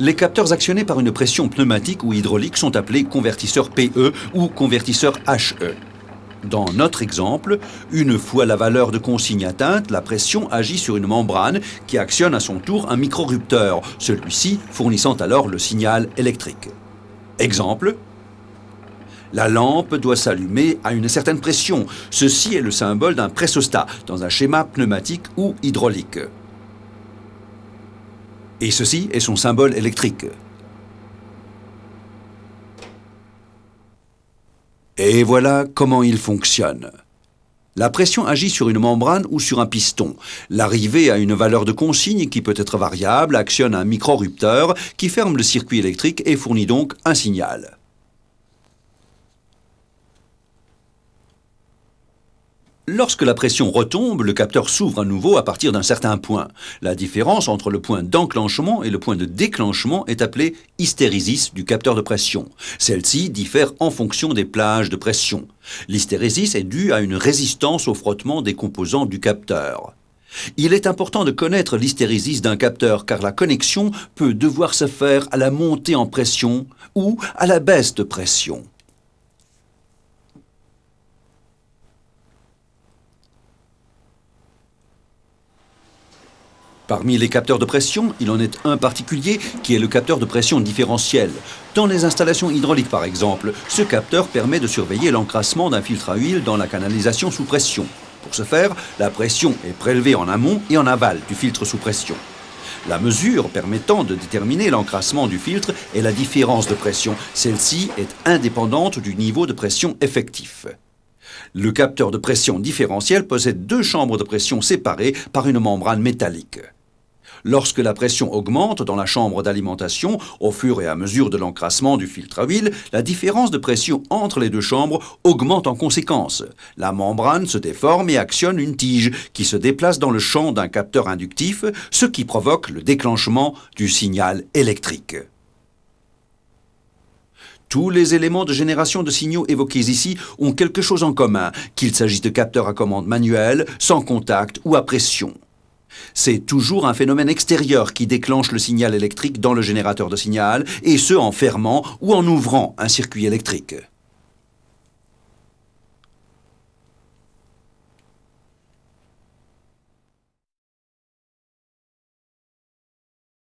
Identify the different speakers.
Speaker 1: Les capteurs actionnés par une pression pneumatique ou hydraulique sont appelés convertisseurs PE ou convertisseurs HE. Dans notre exemple, une fois la valeur de consigne atteinte, la pression agit sur une membrane qui actionne à son tour un microrupteur, celui-ci fournissant alors le signal électrique. Exemple, la lampe doit s'allumer à une certaine pression. Ceci est le symbole d'un pressostat dans un schéma pneumatique ou hydraulique. Et ceci est son symbole électrique. Et voilà comment il fonctionne. La pression agit sur une membrane ou sur un piston. L'arrivée à une valeur de consigne qui peut être variable actionne un microrupteur qui ferme le circuit électrique et fournit donc un signal. Lorsque la pression retombe, le capteur s'ouvre à nouveau à partir d'un certain point. La différence entre le point d'enclenchement et le point de déclenchement est appelée hystérésis du capteur de pression. Celle-ci diffère en fonction des plages de pression. L'hystérésis est due à une résistance au frottement des composants du capteur. Il est important de connaître l'hystérésis d'un capteur car la connexion peut devoir se faire à la montée en pression ou à la baisse de pression. Parmi les capteurs de pression, il en est un particulier qui est le capteur de pression différentielle. Dans les installations hydrauliques par exemple, ce capteur permet de surveiller l'encrassement d'un filtre à huile dans la canalisation sous pression. Pour ce faire, la pression est prélevée en amont et en aval du filtre sous pression. La mesure permettant de déterminer l'encrassement du filtre est la différence de pression. Celle-ci est indépendante du niveau de pression effectif. Le capteur de pression différentielle possède deux chambres de pression séparées par une membrane métallique. Lorsque la pression augmente dans la chambre d'alimentation, au fur et à mesure de l'encrassement du filtre à huile, la différence de pression entre les deux chambres augmente en conséquence. La membrane se déforme et actionne une tige qui se déplace dans le champ d'un capteur inductif, ce qui provoque le déclenchement du signal électrique. Tous les éléments de génération de signaux évoqués ici ont quelque chose en commun, qu'il s'agisse de capteurs à commande manuelle, sans contact ou à pression. C'est toujours un phénomène extérieur qui déclenche le signal électrique dans le générateur de signal, et ce en fermant ou en ouvrant un circuit électrique.